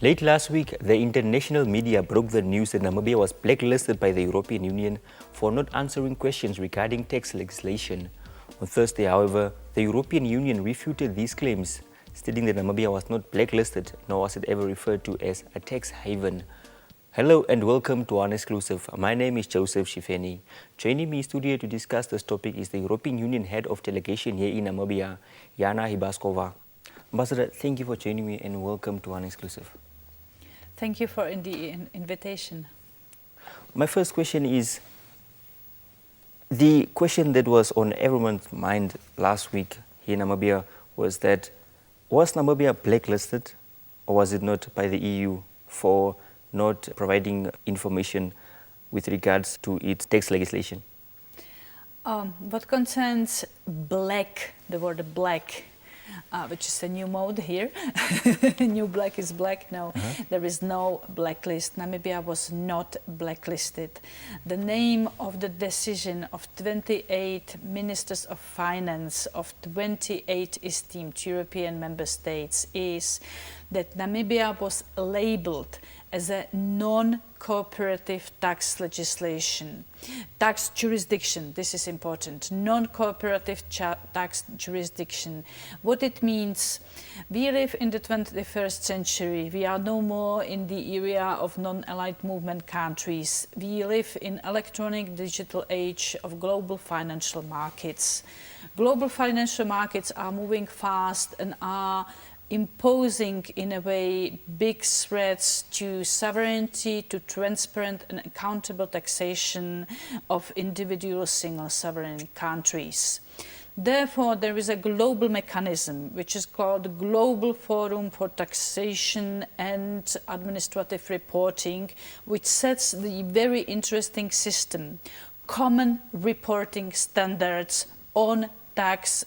Late last week, the international media broke the news that Namibia was blacklisted by the European Union for not answering questions regarding tax legislation. On Thursday, however, the European Union refuted these claims, stating that Namibia was not blacklisted, nor was it ever referred to as a tax haven. Hello and welcome to One Exclusive. My name is Joseph Sheefeni. Joining me in studio to discuss this topic is the European Union Head of Delegation here in Namibia, Jana Hybaskova. Ambassador, thank you for joining me and welcome to One Exclusive. Thank you for the invitation. My first question is, the question that was on everyone's mind last week here in Namibia was that, was Namibia blacklisted or was it not by the EU for not providing information with regards to its tax legislation? What concerns the word black, which is a new mode here. New black is black. No, there is no blacklist. Namibia was not blacklisted. The name of the decision of 28 ministers of finance of 28 esteemed European member states is that Namibia was labeled as a non-cooperative tax legislation. Tax jurisdiction, this is important, non-cooperative tax jurisdiction. What it means, we live in the 21st century. We are no more in the area of non-aligned movement countries. We live in electronic digital age of global financial markets. Global financial markets are moving fast and are imposing, in a way, big threats to sovereignty, to transparent and accountable taxation of individual single sovereign countries. Therefore, there is a global mechanism which is called the Global Forum for Taxation and Administrative Reporting, which sets the very interesting system, common reporting standards on tax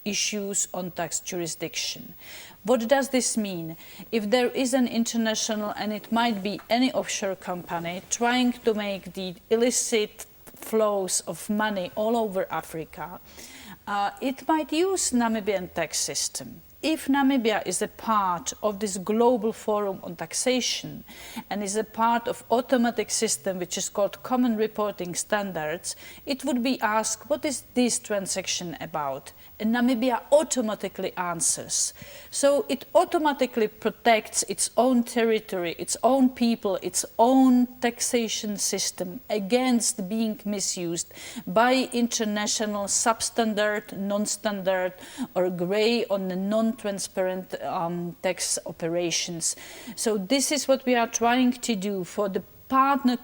issues, on tax jurisdiction. What does this mean? If there is an international, and it might be any offshore company, trying to make the illicit flows of money all over Africa, it might use Namibian tax system. If Namibia is a part of this global forum on taxation and is a part of automatic system which is called common reporting standards, it would be asked, what is this transaction about? And Namibia automatically answers. So it automatically protects its own territory, its own people, its own taxation system against being misused by international substandard, non-standard or grey on the non-transparent tax operations. So this is what we are trying to do for the partner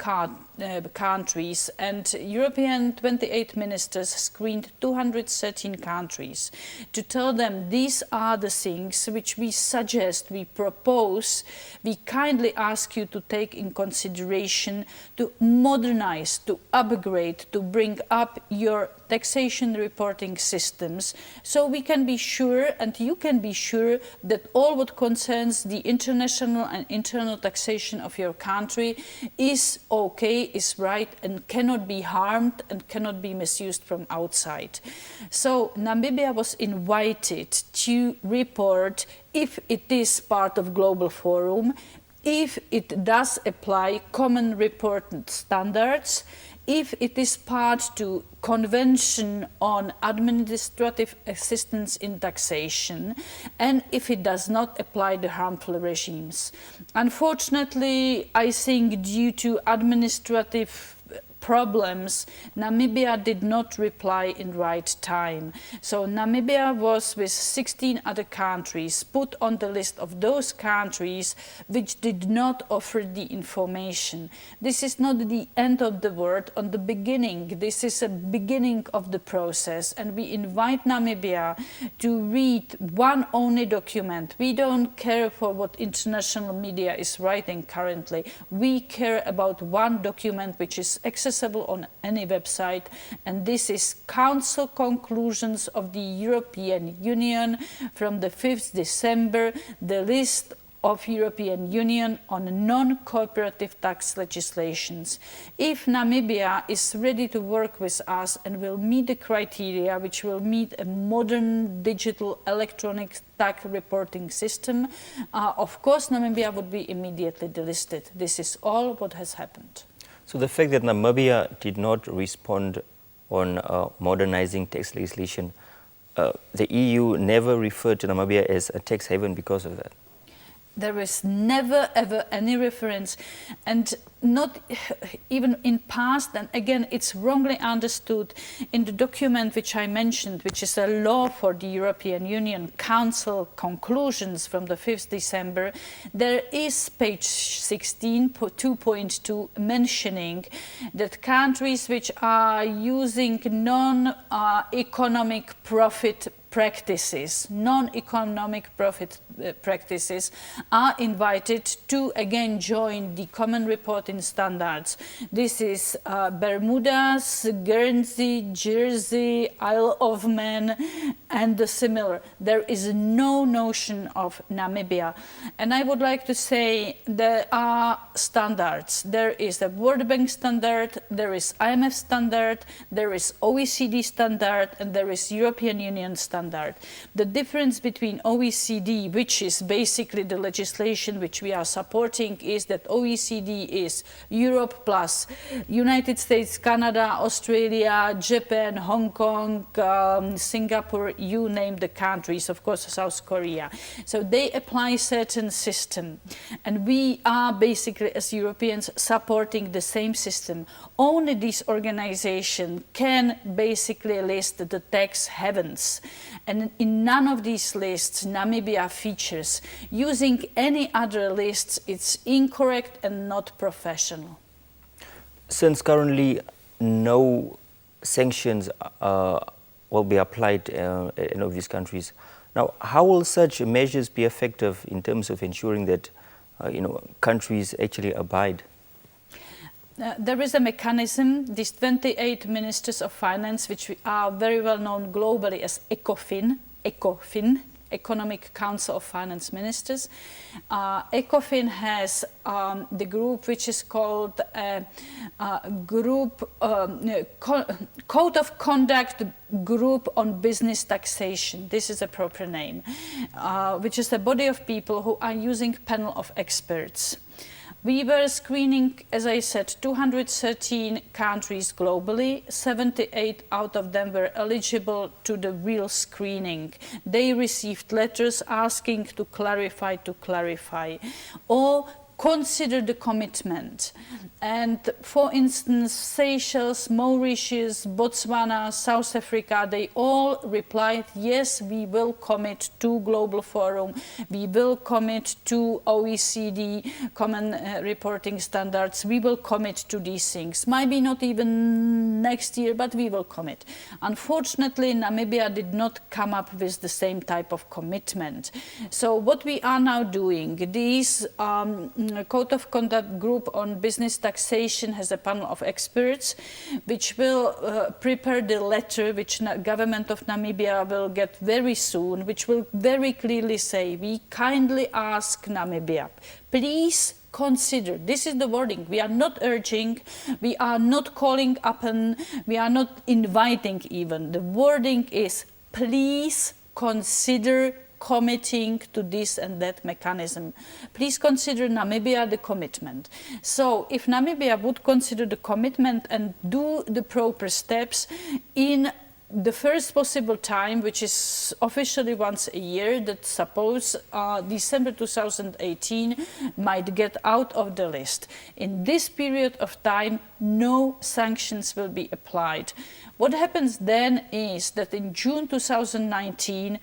countries, and European 28 ministers screened 213 countries to tell them these are the things which we suggest, we propose, we kindly ask you to take in consideration to modernize, to upgrade, to bring up your taxation reporting systems, so we can be sure and you can be sure that all what concerns the international and internal taxation of your country is okay, is right and cannot be harmed and cannot be misused from outside. So Namibia was invited to report if it is part of global forum, if it does apply common reporting standards, if it is part to Convention on Administrative Assistance in Taxation, and if it does not apply the harmful regimes. Unfortunately, I think due to administrative problems, Namibia did not reply in right time. So Namibia was, with 16 other countries, put on the list of those countries which did not offer the information. This is not the end of the word. On the beginning, this is a beginning of the process, and we invite Namibia to read one only document. We don't care for what international media is writing currently. We care about one document which is accessible on any website, and this is Council conclusions of the European Union from the 5th December, the list of European Union on non-cooperative tax legislations. If Namibia is ready to work with us and will meet the criteria which will meet a modern digital electronic tax reporting system, of course Namibia would be immediately delisted. This is all what has happened. So the fact that Namibia did not respond on modernizing tax legislation, the EU never referred to Namibia as a tax haven because of that? There is never ever any reference, and not even in past, and again it's wrongly understood in the document which I mentioned, which is a law for the European Union Council conclusions from the 5th December, there is page 16, 2.2 mentioning that countries which are using non-economic profit practices, non-economic profit practices are invited to again join the common reporting standards. This is Bermudas, Guernsey, Jersey, Isle of Man and the similar. There is no notion of Namibia. And I would like to say there are standards. There is a World Bank standard, there is IMF standard, there is OECD standard and there is European Union standard. The difference between OECD, which is basically the legislation which we are supporting, is that OECD is Europe plus United States, Canada, Australia, Japan, Hong Kong, Singapore, you name the countries, of course South Korea. So they apply certain system and we are basically as Europeans supporting the same system. Only this organization can basically list the tax havens. And in none of these lists Namibia features. Using any other lists, it's incorrect and not professional. Since currently no sanctions will be applied in any of these countries, now how will such measures be effective in terms of ensuring that countries actually abide? There is a mechanism, these 28 ministers of finance, which are very well known globally as ECOFIN, Economic Council of Finance Ministers. ECOFIN has the group which is called Code of Conduct Group on Business Taxation. This is a proper name, which is a body of people who are using panel of experts. We were screening, as I said, 213 countries globally. 78 out of them were eligible to the real screening. They received letters asking to clarify, or consider the commitment. And for instance, Seychelles, Mauritius, Botswana, South Africa, they all replied, yes, we will commit to Global Forum, we will commit to OECD common reporting standards, we will commit to these things. Maybe not even next year, but we will commit. Unfortunately, Namibia did not come up with the same type of commitment. So what we are now doing, these Code of Conduct Group on Business Taxation has a panel of experts which will prepare the letter which the government of Namibia will get very soon, which will very clearly say, we kindly ask Namibia, please consider, this is the wording, we are not urging, we are not calling upon, we are not inviting even. The wording is, please consider committing to this and that mechanism. Please consider Namibia the commitment. So if Namibia would consider the commitment and do the proper steps in the first possible time, which is officially once a year, that suppose December 2018 might get out of the list. In this period of time, no sanctions will be applied. What happens then is that in June 2019,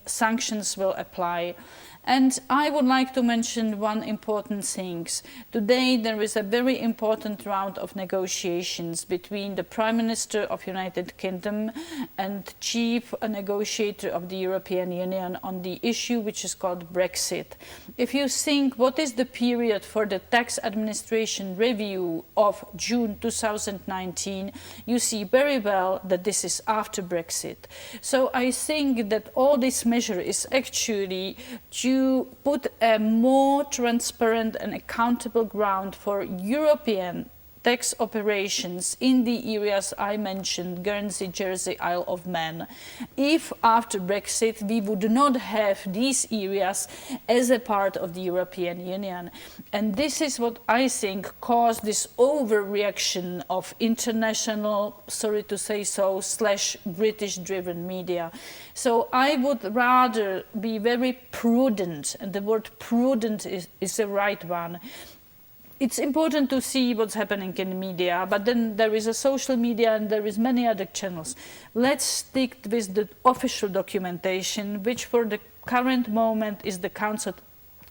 sanctions will apply. And I would like to mention one important thing. Today there is a very important round of negotiations between the Prime Minister of United Kingdom and Chief Negotiator of the European Union on the issue which is called Brexit. If you think what is the period for the tax administration review of June 2019, you see very well that this is after Brexit. So I think that all this measure is actually to put a more transparent and accountable ground for European tax operations in the areas I mentioned, Guernsey, Jersey, Isle of Man. If after Brexit we would not have these areas as a part of the European Union. And this is what I think caused this overreaction of international, sorry to say so, / British-driven media. So I would rather be very prudent, and the word prudent is the right one. It's important to see what's happening in the media, but then there is a social media and there is many other channels. Let's stick with the official documentation, which for the current moment is the Council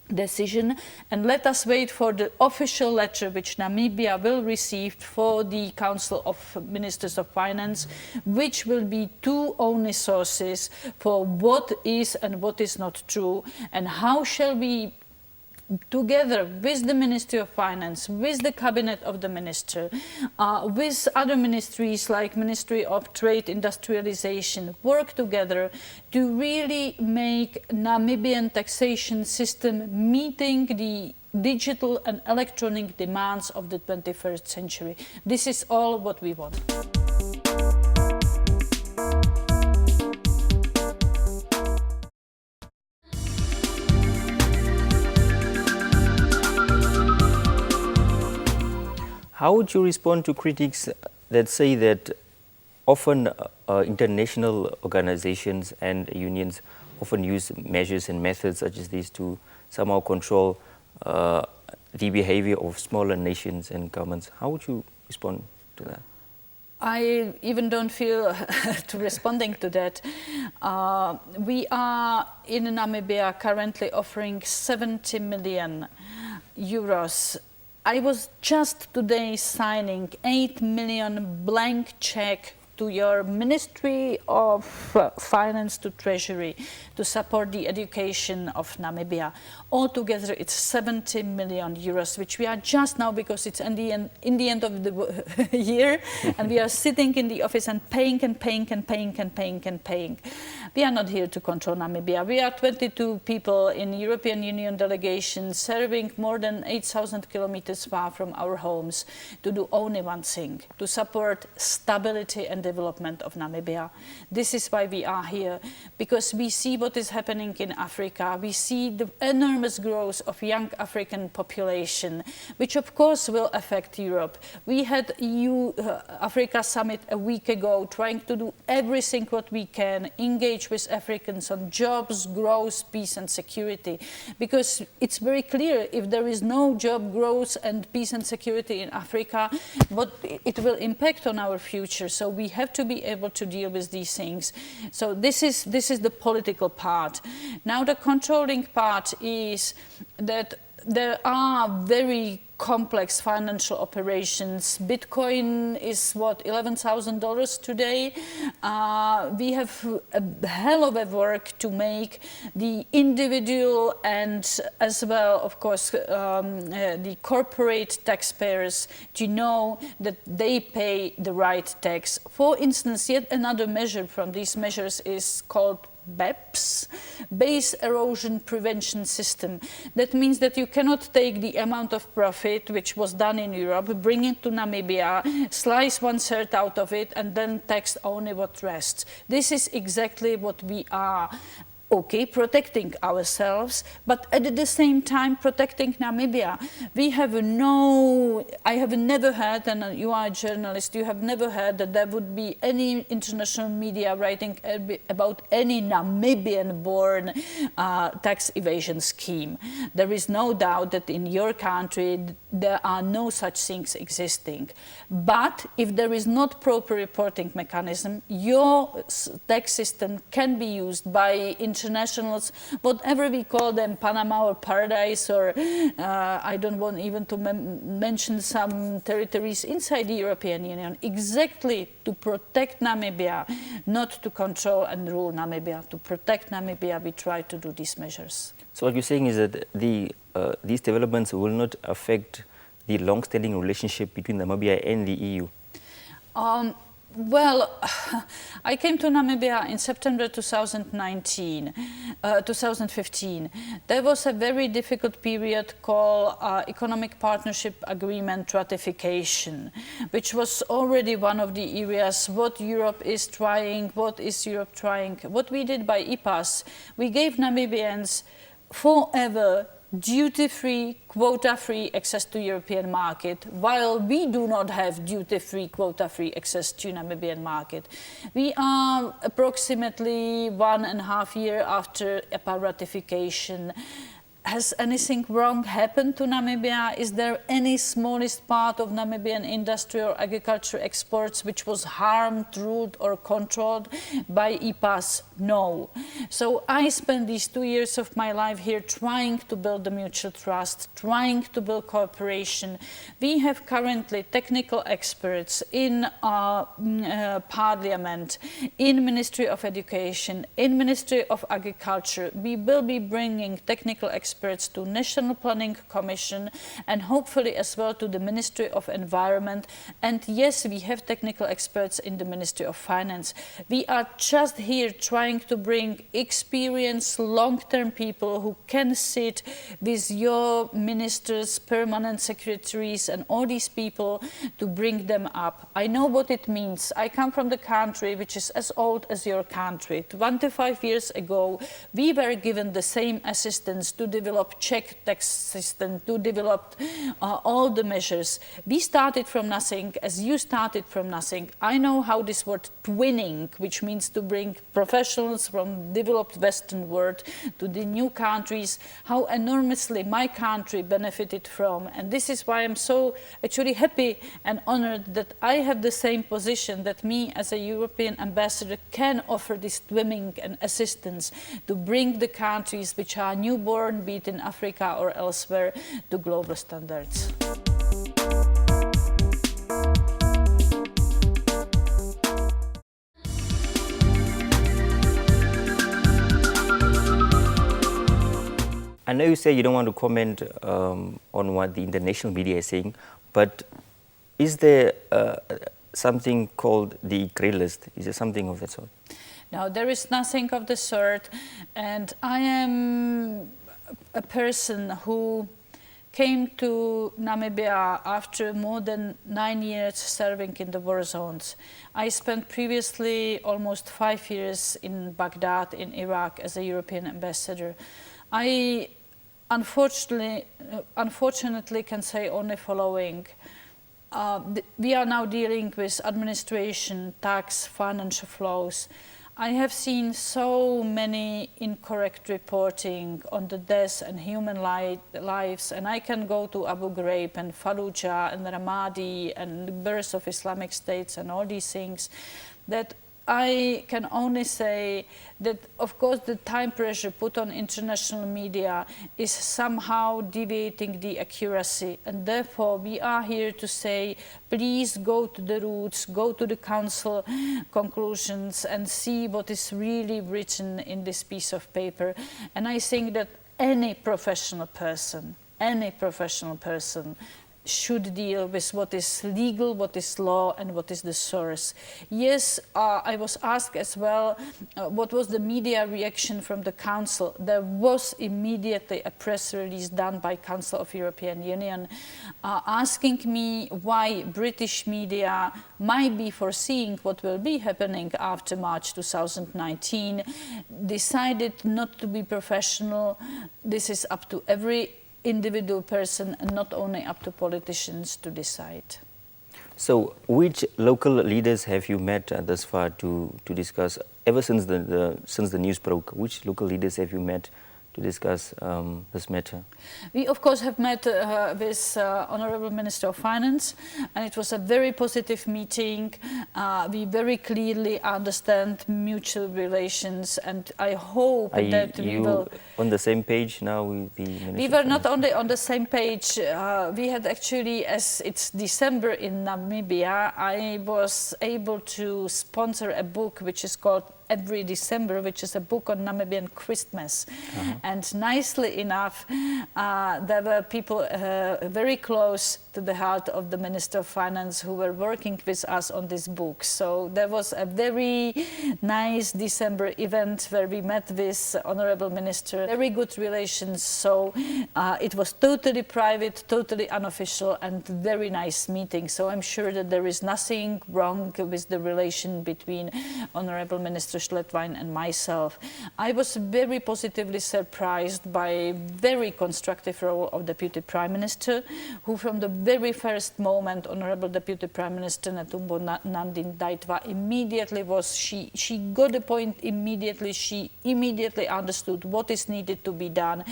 decision, and let us wait for the official letter which Namibia will receive for the Council of Ministers of Finance, which will be two only sources for what is and what is not true, and how shall we together with the Ministry of Finance, with the Cabinet of the Minister, with other ministries like Ministry of Trade, Industrialization, work together to really make Namibian taxation system meeting the digital and electronic demands of the 21st century. This is all what we want. How would you respond to critics that say that often international organizations and unions often use measures and methods such as these to somehow control the behavior of smaller nations and governments? How would you respond to that? I even don't feel to responding to that. We are in Namibia currently offering 70 million euros. I was just today signing 8 million blank check to your Ministry of Finance, to Treasury, to support the education of Namibia. Altogether, it's 70 million euros, which we are just now, because it's in the end of the year, and we are sitting in the office and paying and paying and paying and paying and paying. We are not here to control Namibia. We are 22 people in European Union delegation serving more than 8,000 kilometers far from our homes to do only one thing, to support stability and development of Namibia. This is why we are here, because we see what is happening in Africa. We see the enormous growth of young African population, which of course will affect Europe. We had EU-Africa summit a week ago, trying to do everything what we can, engage with Africans on jobs, growth, peace and security. Because it's very clear, if there is no job growth and peace and security in Africa, what it will impact on our future. So we have to be able to deal with these things. So this is the political part. Now the controlling part is that there are very complex financial operations. Bitcoin is what, $11,000 today. We have a hell of a work to make the individual and as well, of course, the corporate taxpayers to know that they pay the right tax. For instance, yet another measure from these measures is called BEPS, Base Erosion Prevention System. That means that you cannot take the amount of profit which was done in Europe, bring it to Namibia, slice 1/3 out of it, and then tax only what rests. This is exactly what we are. Okay, protecting ourselves, but at the same time protecting Namibia. We have I have never heard, and you are a journalist, you have never heard that there would be any international media writing about any Namibian-born tax evasion scheme. There is no doubt that in your country there are no such things existing. But if there is not proper reporting mechanism, your tax system can be used by international internationals, whatever we call them, Panama or Paradise, or I don't want even to mention some territories inside the European Union, exactly to protect Namibia, not to control and rule Namibia. To protect Namibia, we try to do these measures. So what you're saying is that these developments will not affect the long-standing relationship between Namibia and the EU? Well, I came to Namibia in September 2015. There was a very difficult period called Economic Partnership Agreement ratification, which was already one of the areas what Europe is trying, what is Europe trying. What we did by EPAS, we gave Namibians forever duty-free, quota-free access to European market, while we do not have duty-free, quota-free access to Namibian market. We are approximately 1.5 years after EPA ratification. Has anything wrong happened to Namibia? Is there any smallest part of Namibian industry or agriculture exports which was harmed, ruled or controlled by EPAS? No. So I spent these 2 years of my life here trying to build the mutual trust, trying to build cooperation. We have currently technical experts in Parliament, in Ministry of Education, in Ministry of Agriculture. We will be bringing technical experts to National Planning Commission and hopefully as well to the Ministry of Environment. And yes, we have technical experts in the Ministry of Finance. We are just here trying to bring experienced long-term people who can sit with your ministers, permanent secretaries and all these people to bring them up. I know what it means. I come from the country which is as old as your country. 25 years ago, we were given the same assistance to develop Czech tax system, to develop all the measures. We started from nothing, as you started from nothing. I know how this word twinning, which means to bring professionals from developed Western world to the new countries, how enormously my country benefited from. And this is why I'm so actually happy and honored that I have the same position, that me as a European ambassador can offer this twinning and assistance to bring the countries which are newborn, be it in Africa or elsewhere, to global standards. I know you say you don't want to comment on what the international media is saying, but is there something called the grey list? Is there something of that sort? No, there is nothing of the sort, and I am a person who came to Namibia after more than 9 years serving in the war zones. I spent previously almost 5 years in Baghdad, in Iraq, as a European ambassador. I unfortunately can say only following. We are now dealing with administration, tax, financial flows. I have seen so many incorrect reporting on the deaths and human lives, and I can go to Abu Ghraib and Fallujah and Ramadi and the birth of Islamic states and all these things, that I can only say that, of course, the time pressure put on international media is somehow deviating the accuracy, and therefore we are here to say, please go to the roots, go to the council conclusions and see what is really written in this piece of paper. And I think that any professional person should deal with what is legal, what is law, and what is the source. Yes, I was asked as well, what was the media reaction from the Council? There was immediately a press release done by Council of European Union asking me why British media might be foreseeing what will be happening after March 2019, decided not to be professional. This is up to every individual person and not only up to politicians to decide. So which local leaders have you met thus far to discuss, ever since the news broke, which local leaders have you met to discuss this matter? We, of course, have met with Honorable Minister of Finance, and it was a very positive meeting. We very clearly understand mutual relations, and I hope that we will... on the same page now with the Minister? We were not only on the same page. We had actually, as it's December in Namibia, I was able to sponsor a book which is called Every December, which is a book on Namibian Christmas. And nicely enough, there were people very close to the heart of the Minister of Finance who were working with us on this book. So there was a very nice December event where we met with Honorable Minister. Very good relations. So it was totally private, totally unofficial, and very nice meeting. So I'm sure that there is nothing wrong with the relation between Honorable Minister Schlettwein and myself. I was very positively surprised by very constructive role of Deputy Prime Minister, who from the very first moment, Honorable Deputy Prime Minister Netumbo Nandi-Ndaitwah immediately was, she got the point immediately, she immediately understood what is needed to be done.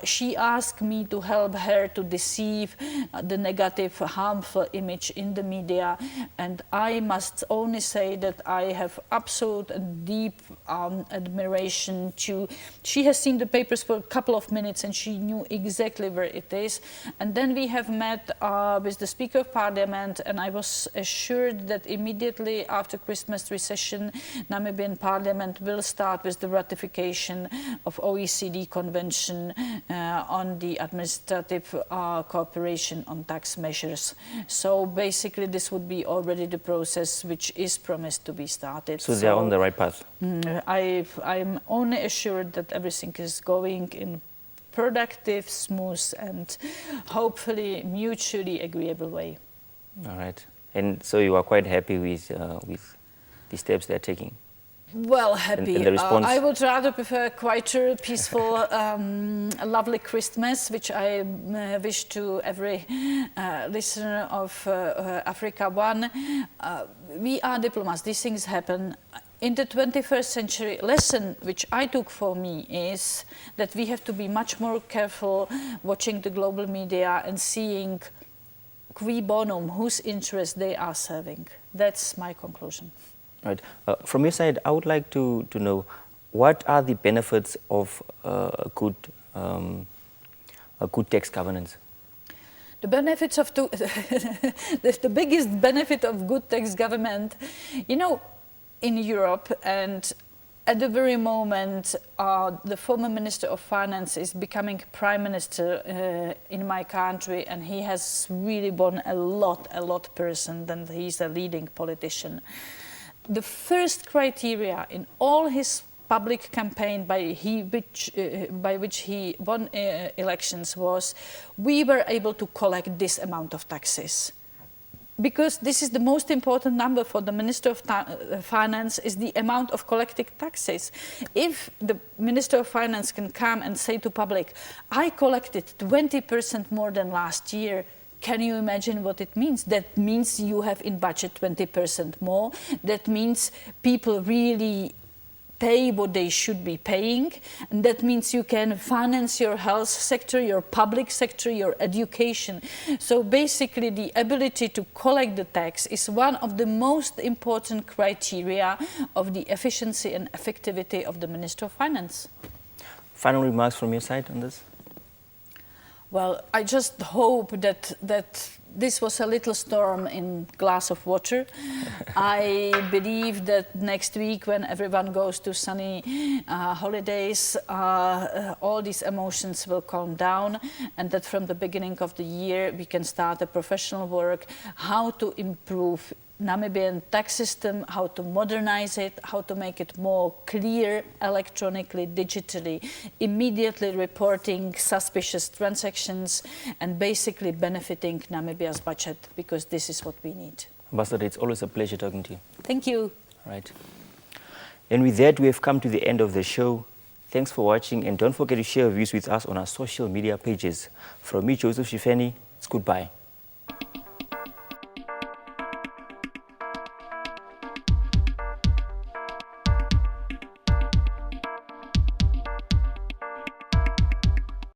She asked me to help her to deceive the negative, harmful image in the media, and I must only say that I have absolute and deep admiration to... She has seen the papers for a couple of minutes and she knew exactly where it is. And then we have met with the Speaker of Parliament, and I was assured that immediately after Christmas recession, Namibian Parliament will start with the ratification of OECD Convention on the administrative cooperation on tax measures. So basically this would be already the process which is promised to be started. So they are on the right path? I'm only assured that everything is going in productive, smooth, and hopefully mutually agreeable way. All right. And so you are quite happy with the steps they are taking? Well, happy. And the response? I would rather prefer quieter, peaceful, a lovely Christmas, which I wish to every listener of Africa One. We are diplomats. These things happen. In the 21st century, lesson which I took for me is that we have to be much more careful watching the global media and seeing cui bonum, whose interest they are serving. That's my conclusion. Right. From your side, I would like to know what are the benefits of a good tax governance? The benefits of the biggest benefit of good tax government, you know, in Europe, and at the very moment the former Minister of Finance is becoming Prime Minister in my country, and he has really won a lot person, and he's a leading politician. The first criteria in all his public campaign by which he won elections was, we were able to collect this amount of taxes. Because this is the most important number for the Minister of Finance, is the amount of collected taxes. If the Minister of Finance can come and say to public, I collected 20% more than last year, can you imagine what it means? That means you have in budget 20% more. That means people really pay what they should be paying, and that means you can finance your health sector, your public sector, your education. So basically the ability to collect the tax is one of the most important criteria of the efficiency and effectivity of the Minister of Finance. Final remarks from your side on this? Well, I just hope that this was a little storm in a glass of water. I believe that next week, when everyone goes to sunny holidays, all these emotions will calm down, and that from the beginning of the year we can start a professional work how to improve Namibian tax system, how to modernize it, how to make it more clear electronically, digitally, immediately reporting suspicious transactions, and basically benefiting Namibia's budget, because this is what we need. Ambassador, it's always a pleasure talking to you. Thank you. All right. And with that, we have come to the end of the show. Thanks for watching, and don't forget to share your views with us on our social media pages. From me, Joseph Sheefeni, it's goodbye.